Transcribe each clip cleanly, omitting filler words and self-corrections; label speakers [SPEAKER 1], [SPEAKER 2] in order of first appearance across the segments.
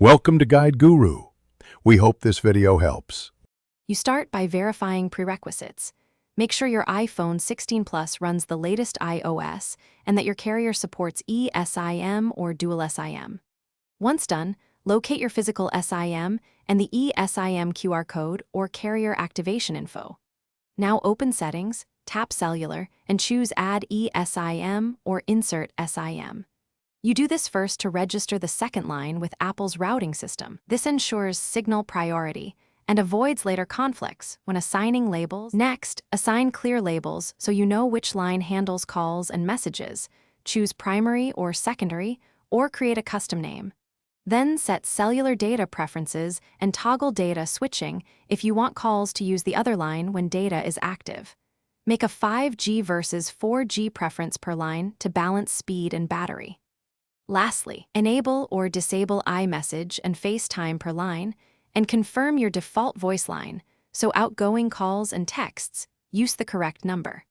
[SPEAKER 1] Welcome to Guide Guru. We hope this video helps.
[SPEAKER 2] You start by verifying prerequisites. Make sure your iPhone 16 Plus runs the latest iOS and that your carrier supports eSIM or dual SIM. Once done, locate your physical SIM and the eSIM QR code or carrier activation info. Now open Settings, tap Cellular, and choose Add eSIM or Insert SIM. You do this first to register the second line with Apple's routing system. This ensures signal priority and avoids later conflicts when assigning labels. Next, assign clear labels so you know which line handles calls and messages. Choose primary or secondary, or create a custom name. Then set cellular data preferences and toggle data switching if you want calls to use the other line when data is active. Make a 5G versus 4G preference per line to balance speed and battery. Lastly, enable or disable iMessage and FaceTime per line, and confirm your default voice line, so outgoing calls and texts use the correct number.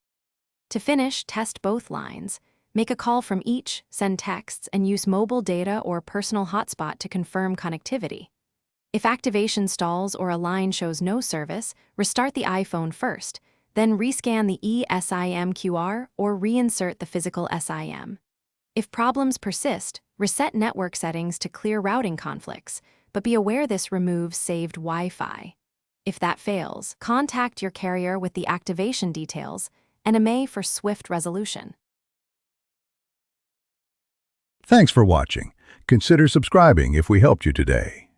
[SPEAKER 2] To finish, test both lines. Make a call from each, send texts, and use mobile data or personal hotspot to confirm connectivity. If activation stalls or a line shows no service, restart the iPhone first, then rescan the eSIM QR or reinsert the physical SIM. If problems persist, reset network settings to clear routing conflicts, but be aware this removes saved Wi-Fi. If that fails, contact your carrier with the activation details and AMA for swift resolution.
[SPEAKER 1] Thanks for watching. Consider subscribing if we helped you today.